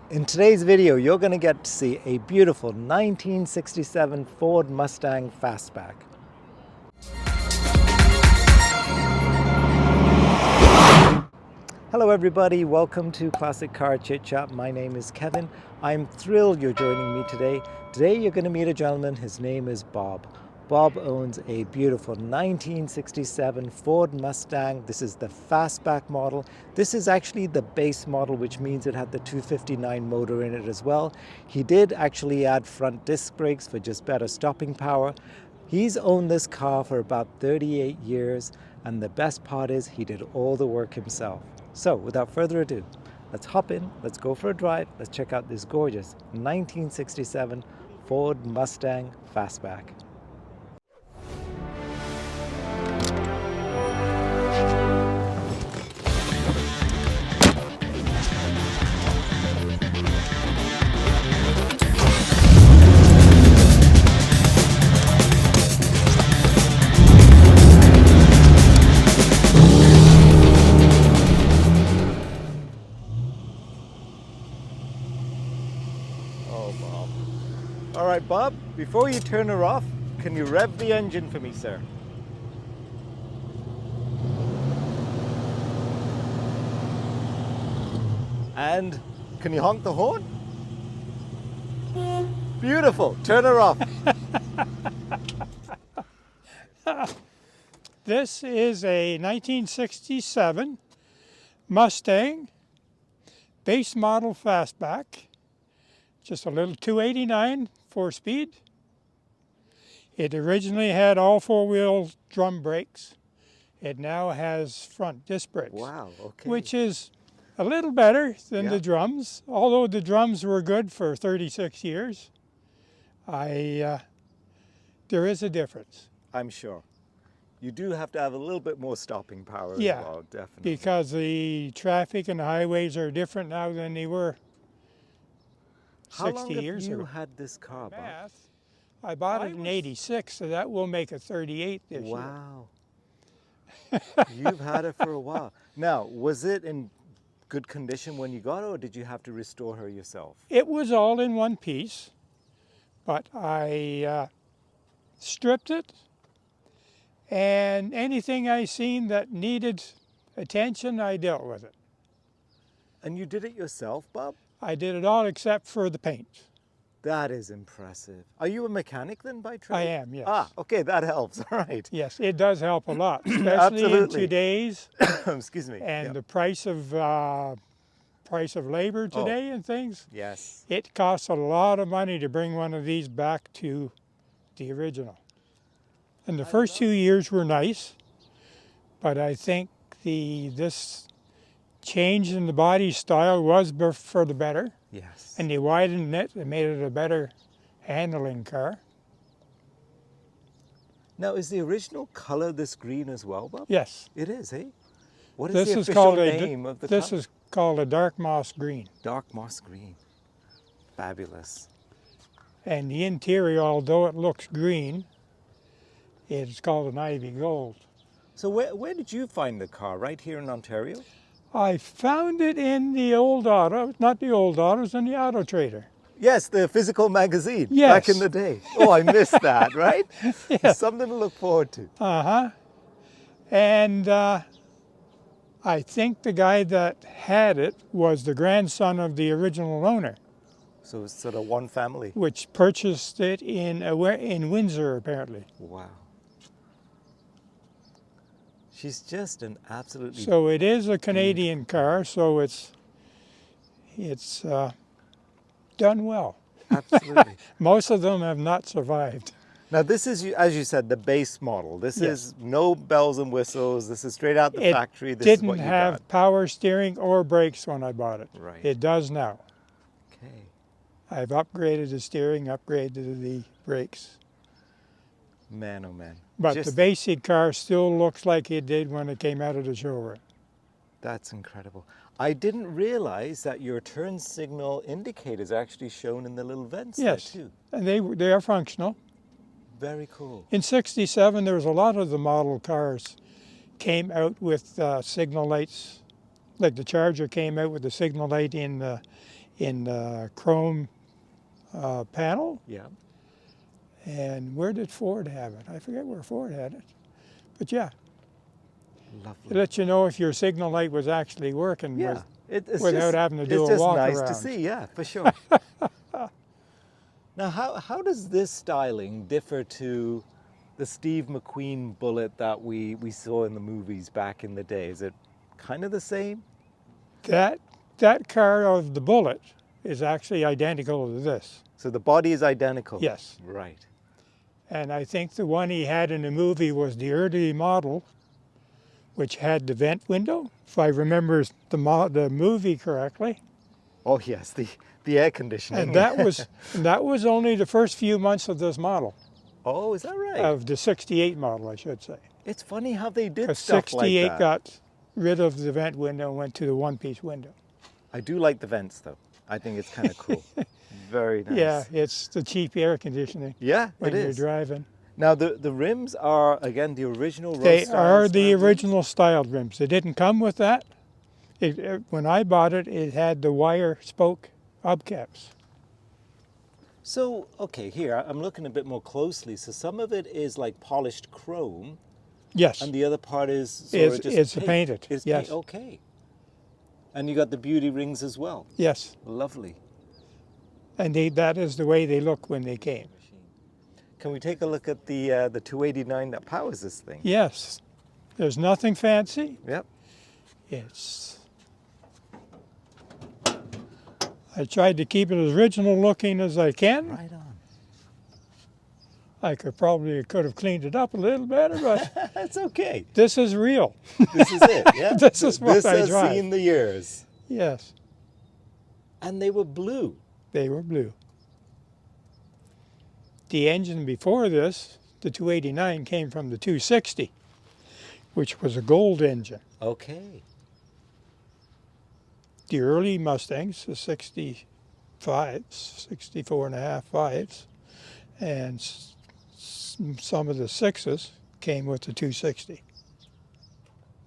In today's video, you're going to get to see a beautiful 1967 Ford Mustang Fastback. Hello everybody, welcome to Classic Car ChitChat. My name is Kevin. I'm thrilled you're joining me today. Today you're going to meet a gentleman, his name is Bob. Bob owns a beautiful 1967 Ford Mustang. This is the Fastback model. This is actually the base model, which means it had the 259 motor in it as well. He did actually add front disc brakes for just better stopping power. He's owned this car for about 38 years, and the best part is he did all the work himself. So without further ado, let's hop in, let's go for a drive, let's check out this gorgeous 1967 Ford Mustang Fastback. All right, Bob, before you turn her off, can you rev the engine for me, sir? And can you honk the horn? Beautiful, turn her off. This is a 1967 Mustang base model Fastback. Just a little 289 4-speed. It originally had all four-wheel drum brakes. It now has front disc brakes. Wow, okay. Which is a little better than the drums. Although the drums were good for 36 years, there is a difference. I'm sure. You do have to have a little bit more stopping power as well, definitely. Because the traffic and the highways are different now than they were 60 years ago. How long have you had this car, Bob? I bought it in '86, so that will make it 38 this year. Wow. You've had it for a while. Now, was it in good condition when you got it, or did you have to restore her yourself? It was all in one piece, but I stripped it, and anything I seen that needed attention, I dealt with it. And you did it yourself, Bob? I did it all except for the paint. That is impressive. Are you a mechanic then by trade? I am, yes. Ah, okay, that helps, all right. Yes, it does help a lot, especially in today's excuse me. And the price of labor today and things. Yes. It costs a lot of money to bring one of these back to the original. And the first 2 years were nice, but I think this change in the body style was for the better. Yes. And they widened it and made it a better handling car. Now, is the original color this green as well, Bob? Yes. It is, eh? What is the official name of the car? This is called a dark moss green. Dark moss green. Fabulous. And the interior, although it looks green, it's called an ivy gold. So where did you find the car? Right here in Ontario? I found it in the old auto, not the old autos, in the Auto Trader. Yes, the physical magazine. Yes. Back in the day. Oh, I missed that, right? Yes. Something to look forward to. Uh-huh. And I think the guy that had it was the grandson of the original owner. So it's sort of one family. Which purchased it in Windsor, apparently. Wow. She's just an absolutely... So it is a Canadian car, so it's done well. Absolutely. Most of them have not survived. Now this is, as you said, the base model. This is no bells and whistles. This is straight out the factory. This is what you got. It didn't have power steering or brakes when I bought it. Right. It does now. Okay. I've upgraded the steering, upgraded the brakes. Man, oh man. But the basic car still looks like it did when it came out of the showroom. That's incredible. I didn't realize that your turn signal indicators are actually shown in the little vents there too. And they are functional. Very cool. In '67, there was a lot of the model cars came out with signal lights, like the Charger came out with the signal light in in chrome panel. Yeah. And where did Ford have it? I forget where Ford had it. But yeah, Lovely. it lets you know if your signal light was actually working Yeah. It's without just, having to do it's a just walk nice around. to see, yeah, for sure. Now, how does this styling differ to the Steve McQueen Bullet that we saw in the movies back in the day? Is it kind of the same? That car of the Bullet is actually identical to this. So the body is identical? Yes. Right. And I think the one he had in the movie was the early model, which had the vent window, if I remember the movie correctly. Oh yes, the air conditioning. And that was only the first few months of this model. Oh, is that right? Of the 68 model, I should say. It's funny how they did Because stuff like 68 that. got rid of the vent window and went to the one-piece window. I do like the vents though. I think it's kind of cool. Very nice. Yeah, it's the cheap air conditioning Yeah, when it you're is. driving. Now the rims are again the original. They are the rims? original styled rims. They didn't come with that. When I bought it, it had the wire spoke hubcaps. So okay, here I'm looking a bit more closely. So some of it is like polished chrome, Yes, and the other part is sort of just it's paint. painted. It's Yes, okay. And you got the beauty rings as well. yes, Lovely. and that is the way they look when they came. Can we take a look at the 289 that powers this thing? Yes, there's nothing fancy. Yep. I tried to keep it as original looking as I can. Right on. I could have cleaned it up a little better, but That's okay. this is real. This is it. Yeah. This is what this I has drive. seen the years. Yes, And they were blue. they were blue. The engine before this, the 289, came from the 260, which was a gold engine. Okay. The early Mustangs, the 65s, 64 and a half fives, and some of the sixes came with the 260.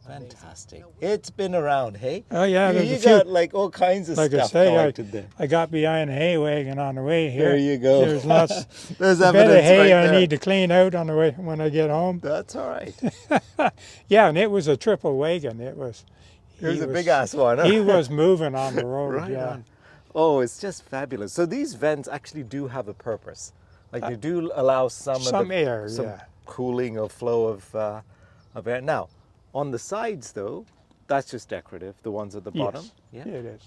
Fantastic. It's been around, hey? Oh yeah, You there's got like all kinds of like I stuff say, collected there. I got behind a hay wagon on the way here. There you go. There's lots. There's a bit evidence of hay right I there. need to clean out on the way when I get home. That's all right. Yeah, and it was a triple wagon. It was. Here's a big ass one. Huh? He was moving on the road. Right yeah. on. Oh, it's just fabulous. So these vents actually do have a purpose. Like they do allow some air, some yeah. cooling or flow of air. Now, on the sides though, that's just decorative. The ones at the bottom. Yes, Yeah. it is.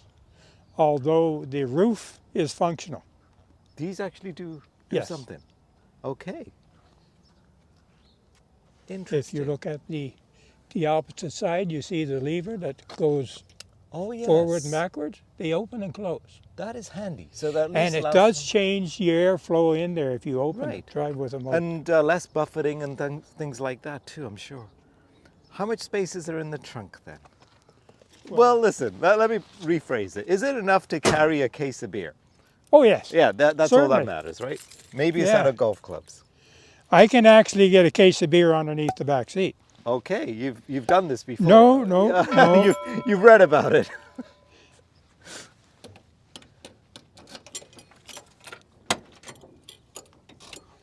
Although the roof is functional. These actually do Yes. something. Okay. If Interesting. you look at the opposite side, you see the lever that goes oh yes. forward and backwards. They open and close. That is handy. So that at And least it allows does some- change the airflow in there if you open Right. it. Drive with them open. and less buffeting and things like that too, I'm sure. How much space is there in the trunk then? Well, listen, let me rephrase it. Is it enough to carry a case of beer? Oh yes. Yeah, that's all that Certainly. matters, right? Maybe a Yeah. set of golf clubs. I can actually get a case of beer underneath the back seat. Okay, you've done this before. No, no. You've read about it.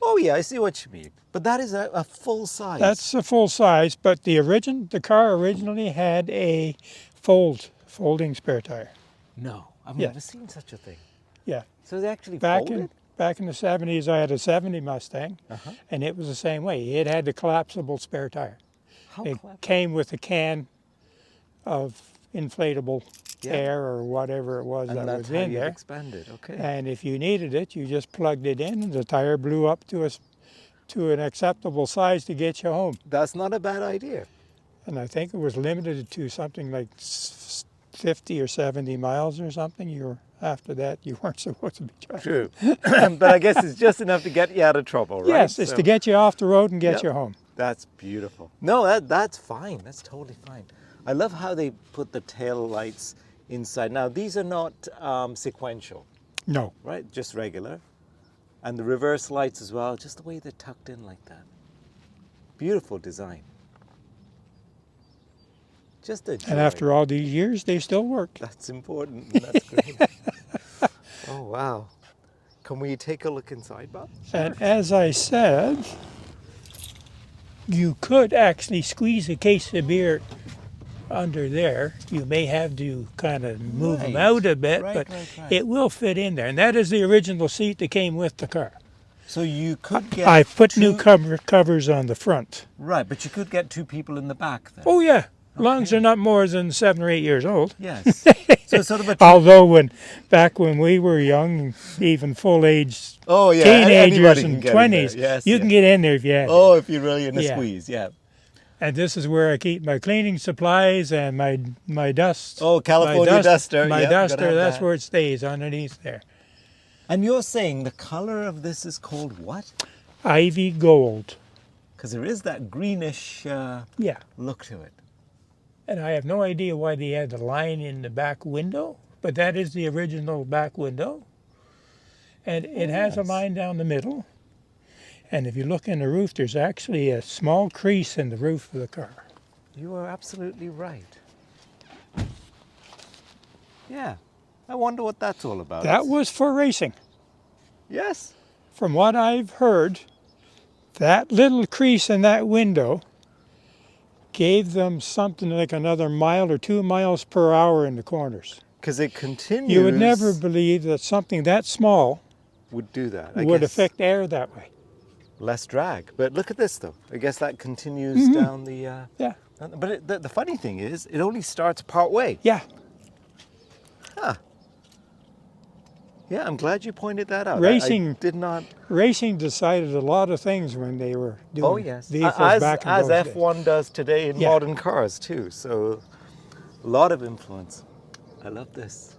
Oh yeah, I see what you mean. But that is a full size. That's a full size, but the car originally had a folding spare tire. No, I've Yeah. never seen such a thing. Yeah. So they actually Back folded? in the 70s, I had a 70 Mustang, Uh-huh. and it was the same way. It had the collapsible spare tire. How It clever. came with a can of inflatable Yeah. air or whatever it was And that that's was how in you there. expanded. Okay. And if you needed it, you just plugged it in, and the tire blew up to an acceptable size to get you home. That's not a bad idea. And I think it was limited to something like 50 or 70 miles or something. After that, you weren't supposed to be driving. True. But I guess it's just enough to get you out of trouble, right? Yes, it's So to get you off the road and get Yep. you home. That's beautiful. No, that's fine. That's totally fine. I love how they put the tail lights inside. Now, these are not sequential, No. right? Just regular. And the reverse lights as well, just the way they're tucked in like that. Beautiful design. Just a joy. And after all these years, they still work. That's important. And that's great. Wow. Can we take a look inside, Bob? And as I said, you could actually squeeze a case of beer under there. You may have to kind of move them Right. out a bit, Right, but right, right. it will fit in there. And that is the original seat that came with the car. So you could get I've put new two, covers on the front. right, but you could get two people in the back then. Oh yeah, as long as Okay. they're not more than 7 or 8 years old. Yes. So it's sort of a Although back when we were young, even full age oh yeah, teenagers anybody can and get in there. 20s, Yes, you yeah. can get in there if you had to. Oh, if you're really in a Yeah. squeeze, yeah. And this is where I keep my cleaning supplies and my dust. Oh, California duster. My Yep, gotta duster, have that's that. where it stays, underneath there. And you're saying the color of this is called what? Ivy gold. Because there is that greenish Yeah. look to it. And I have no idea why they had the line in the back window, but that is the original back window. And it has a Yes. line down the middle. And if you look in the roof, there's actually a small crease in the roof of the car. You are absolutely right. Yeah. I wonder what that's all about. That was for racing. Yes. From what I've heard, that little crease in that window gave them something like another mile or 2 miles per hour in the corners. Because it continues. You would never believe that something that small would do that. I would guess affect air that way. less drag. But look at this though. I guess that continues down the. Yeah. But the funny thing is, it only starts part way. Yeah. Huh. Yeah, I'm glad you pointed that out. I Racing- did not. Racing decided a lot of things when they were doing Oh yes, vehicles as back in as those days. F1 does today in Yeah. modern cars too. So, a lot of influence. I love this.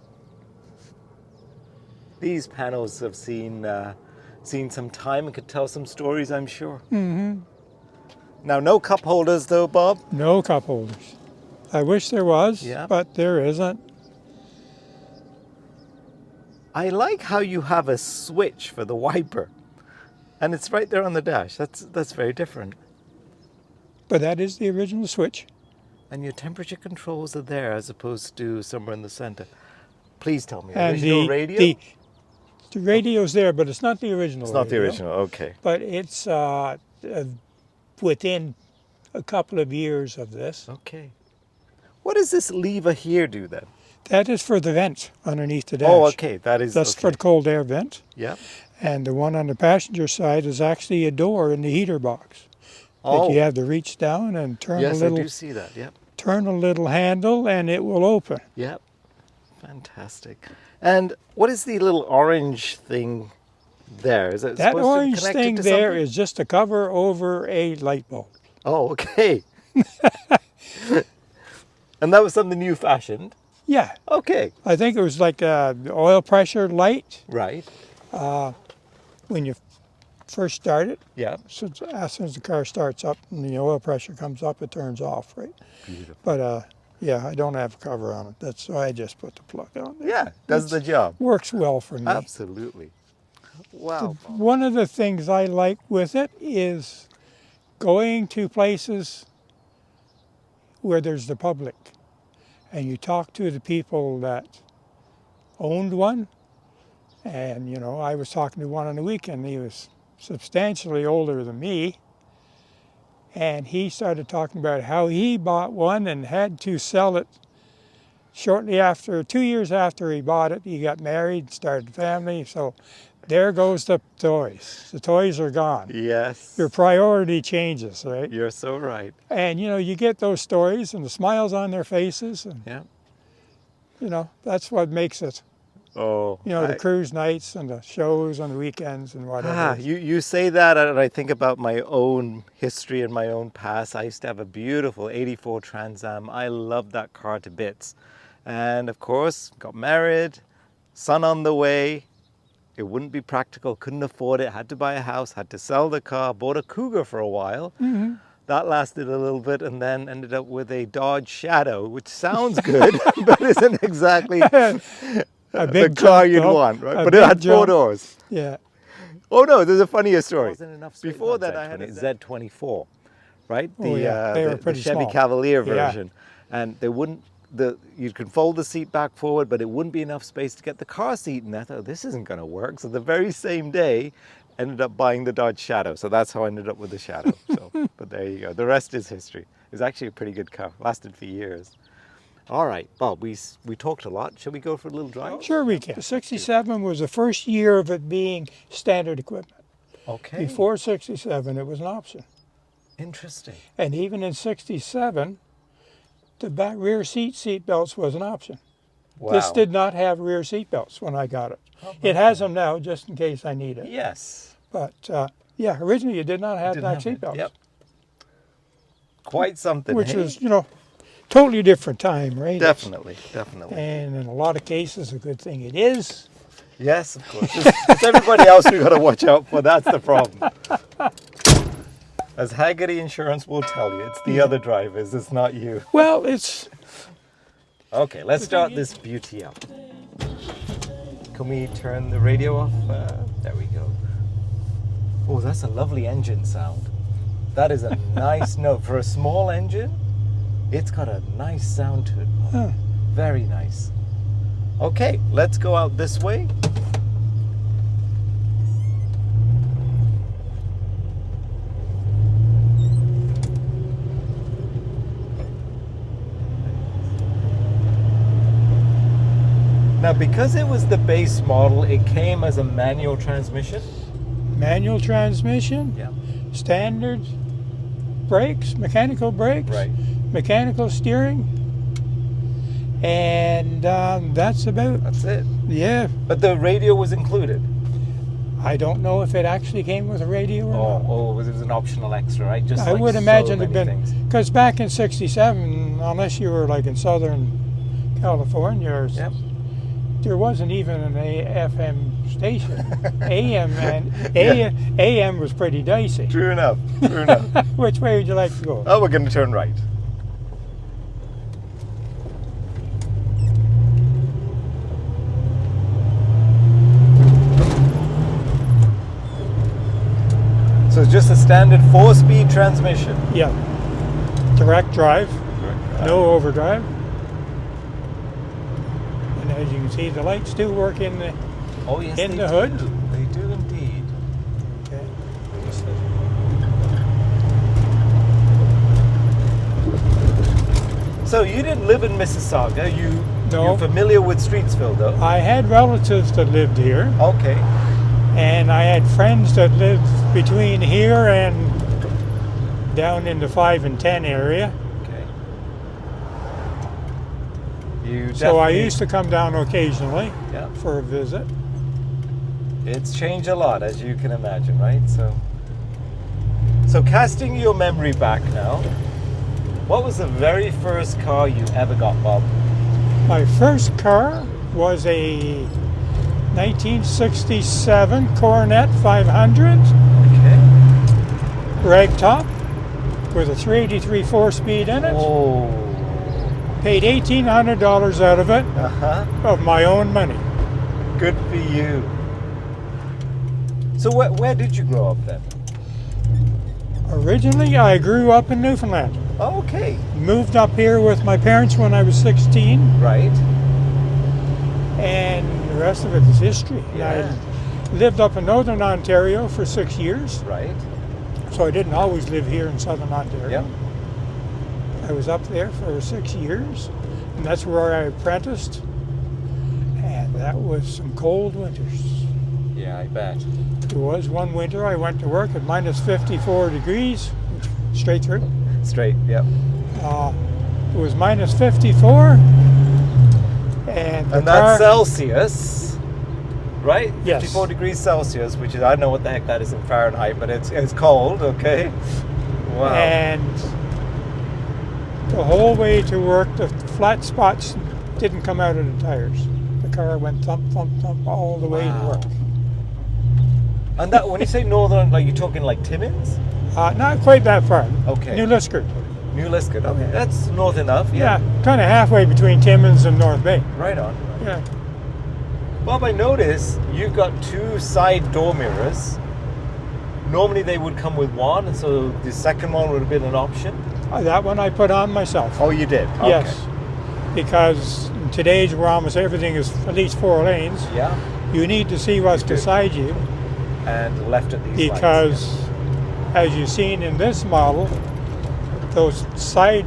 These panels have seen some time and could tell some stories, I'm sure. Mm-hmm. Now, no cup holders though, Bob. No cup holders. I wish there was, Yeah. but there isn't. I like how you have a switch for the wiper, and it's right there on the dash. That's very different. But that is the original switch. And your temperature controls are there as opposed to somewhere in the center. Please tell me, And original the, radio? the radio's there, but it's not the original It's not the radio. original, okay. But it's within a couple of years of this. Okay. What does this lever here do then? That is for the vent underneath the dash. Oh, okay, that is That's for okay. the cold air vent. Yep. And the one on the passenger side is actually a door in the heater box. Oh, That you have to reach down and turn yes, a I little do see that. Yep. turn a little handle and it will open. Yep. Fantastic. And what is the little orange thing there? Is it That supposed orange to connect it thing to there something? is just a cover over a light bulb. Oh, okay. And that was something you fashioned. Yeah, Okay. I think it was like the oil pressure light Right. when you first start it. Yeah. So as soon as the car starts up and the oil pressure comes up, it turns off, right? Beautiful. But yeah, I don't have a cover on it. That's why I just put the plug on there. Yeah, does the job. Works well for me. Absolutely. Wow. One of the things I like with it is going to places where there's the public and you talk to the people that owned one. And, you know, I was talking to one on the weekend. He was substantially older than me. And he started talking about how he bought one and had to sell it shortly after, 2 years after he bought it. He got married, started a family. So there goes the toys. The toys are gone. Yes. Your priority changes, right? You're so right. And, you know, you get those stories and the smiles on their faces. And, Yeah. you know, that's what makes it. Oh. You know, the cruise nights and the shows on the weekends and whatever. You say that and I think about my own history and my own past. I used to have a beautiful 84 Trans Am. I loved that car to bits. And of course, got married, son on the way. It wouldn't be practical, couldn't afford it, had to buy a house, had to sell the car, bought a Cougar for a while. Mm-hmm. That lasted a little bit and then ended up with a Dodge Shadow, which sounds good, but isn't exactly A the big car jump, you'd though. want, right? A But it big had 4 jump. doors. Yeah. Oh no, there's a funnier story. Wasn't enough space. Before that, I had a Z24, right? Oh, yeah. They were the pretty Chevy small. Cavalier Yeah. version, and they wouldn't you can fold the seat back forward, but it wouldn't be enough space to get the car seat in there. I thought, this isn't going to work. So the very same day, ended up buying the Dodge Shadow. So that's how I ended up with the Shadow. So, but there you go. The rest is history. It's actually a pretty good car. Lasted for years. All right, Bob, we talked a lot. Shall we go for a little drive? Sure we can. 67 was the first year of it being standard equipment. Okay. Before 67, it was an option. Interesting. And even in 67, the back rear seat belts was an option. Wow. This did not have rear seat belts when I got it. It has them now, just in case I need it. Yes. But yeah, originally it did not have back seat belts. Yep. Quite something. Which is, you know, totally different time, right? Definitely, definitely. And in a lot of cases, a good thing it is. Yes, of course. It's everybody else we got to watch out for. That's the problem. As Haggerty Insurance will tell you, it's the other drivers. It's not you. Well, it's... Okay, let's start this beauty up. Can we turn the radio off? There we go. Oh, that's a lovely engine sound. That is a nice note. For a small engine, it's got a nice sound to it. Huh. Very nice. Okay, let's go out this way. Now, because it was the base model, it came as a manual transmission. Manual transmission, Yeah. standard brakes, mechanical brakes, Right. mechanical steering, and that's about, That's it. yeah. But the radio was included. I don't know if it actually came with a radio or not. Oh, it was an optional extra, right? Just I like would so imagine many it'd been, things. because back in 67, unless you were like in Southern California, or Yep. there wasn't even an FM station. AM was pretty dicey. True enough. True enough. Which way would you like to go? Oh, we're going to turn right. So it's just a standard 4-speed transmission. Yeah. Direct drive, no overdrive. And as you can see, the lights do work in the Oh, yes, in they the do. hood. They do indeed. Okay. So you didn't live in Mississauga. No. You're familiar with Streetsville, though? I had relatives that lived here, Okay. and I had friends that lived between here and down in the 5 and 10 area. Okay. You So I definitely- used to come down occasionally Yeah. for a visit. It's changed a lot, as you can imagine, right? So casting your memory back now, what was the very first car you ever got, Bob? My first car was a 1967 Coronet 500 Okay. ragtop with a 383 4-speed in it. Oh. Paid $1,800 out of it, Uh-huh. of my own money. Good for you. So where did you grow up then? Originally, I grew up in Newfoundland. Oh, okay. Moved up here with my parents when I was 16, Right. and the rest of it is history. Yeah. I lived up in Northern Ontario for 6 years, Right. so I didn't always live here in Southern Ontario. Yep. I was up there for 6 years, and that's where I apprenticed, and that was some cold winters. Yeah, I bet. There was one winter I went to work at minus 54 degrees, straight through. Straight, yep. It was minus 54, and the And car, that's Celsius, right? Yes. 54 degrees Celsius, which is, I don't know what the heck that is in Fahrenheit, but it's cold, okay? Wow. and the whole way to work, the flat spots didn't come out of the tires. The car went thump, thump, thump all the way to Wow. work. And that, when you say northern, like you're talking like Timmins? Not quite that far. Okay. New Liskeard. New Liskeard, okay. That's north enough, Yeah, kind of halfway between Timmins and North Bay. Right on. Yeah. Bob, I noticed you've got 2 side door mirrors. Normally they would come with one, and so the second one would have been an option. That one I put on myself. Oh, you did? Okay. Yes. because in today's where almost everything is at least 4 lanes, Yeah. you need to see what's beside you, And left at these because lights. as you've seen in this model, those side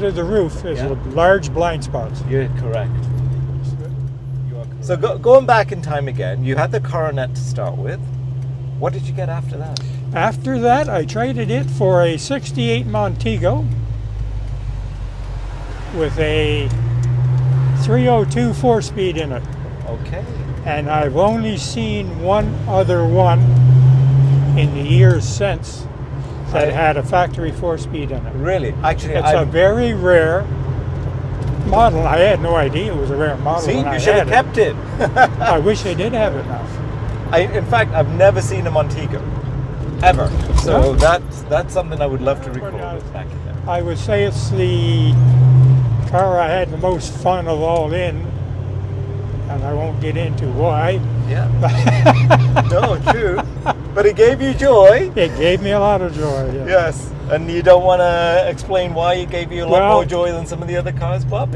of the roof is Yeah. large blind spots. You're correct. So going back in time again, you had the Coronet to start with. What did you get after that? After that, I traded it for a 68 Montego with a 302 4-speed in it. Okay. And I've only seen one other one in the years since that had a factory 4-speed in it. Really? Actually, It's a very rare model. I had no idea it was a rare model. see, when you I should have had kept it. it. I wish I did have it now. In fact, I've never seen a Montego, ever. So No? that's something I would love to record back in there. I would say it's the car I had the most fun of all in, and I won't get into why. Yeah. No, true. But it gave you joy. It gave me a lot of joy. Yeah. Yes. And you don't want to explain why it gave you a lot Well, more joy than some of the other cars, Bob?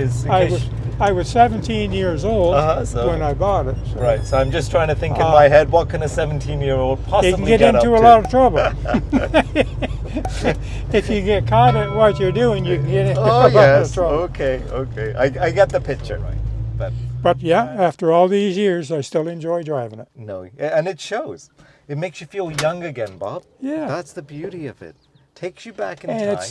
I was 17 years old so- when I bought it. So Right, so I'm just trying to think in my head, what can a 17-year-old possibly you can get into up a to? lot of trouble. If you get caught at what you're doing, you can get into a Oh, lot yes. of trouble. Okay. I get the picture. But yeah, after all these years, I still enjoy driving it. No, and it shows. It makes you feel young again, Bob. Yeah. That's the beauty of it. Takes you back in And time.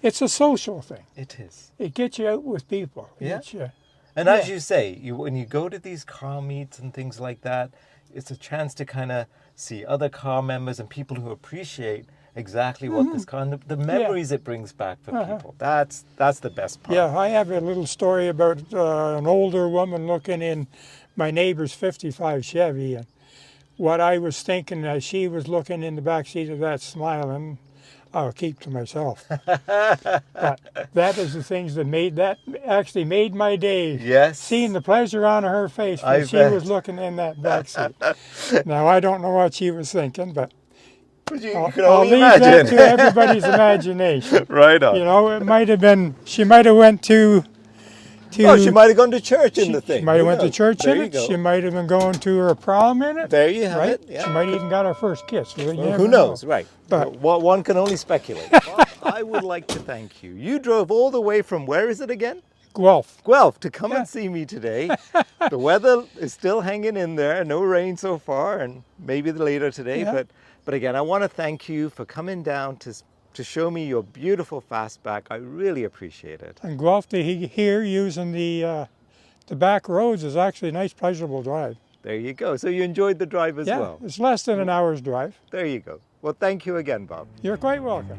it's a social thing. It is. It gets you out with people. It Yeah. gets you- And as you say, when you go to these car meets and things like that, it's a chance to kind of see other car members and people who appreciate exactly what this car, and the memories it brings back for people. That's the best part. Yeah, I have a little story about an older woman looking in my neighbor's 55 Chevy, and what I was thinking as she was looking in the back seat of that smiling, I'll keep to myself. But that is the things that actually made my day. Yes. Seeing the pleasure on her face when I she bet. was looking in that back seat. Now, I don't know what she was thinking, but But you I'll can only leave imagine. that to everybody's imagination. Right on. You know, it might have been, she might have went to Oh, she might have gone to church in the thing. She might have Who went to knows? church There in you it. go. She might have been going to her prom in it. There you have right? it. Yeah. She might have even got her first kiss. You Well, never who knows, know. right? But- Well, one can only speculate. Bob, I would like to thank you. You drove all the way from, where is it again? Guelph. Guelph, to come Yeah. and see me today. The weather is still hanging in there. No rain so far, and maybe later today. Yeah. But again, I want to thank you for coming down to show me your beautiful Fastback. I really appreciate it. And Guelph to here using the back roads is actually a nice, pleasurable drive. There you go. So you enjoyed the drive as Yeah, well. it's less than an hour's drive. There you go. Well, thank you again, Bob. You're quite welcome.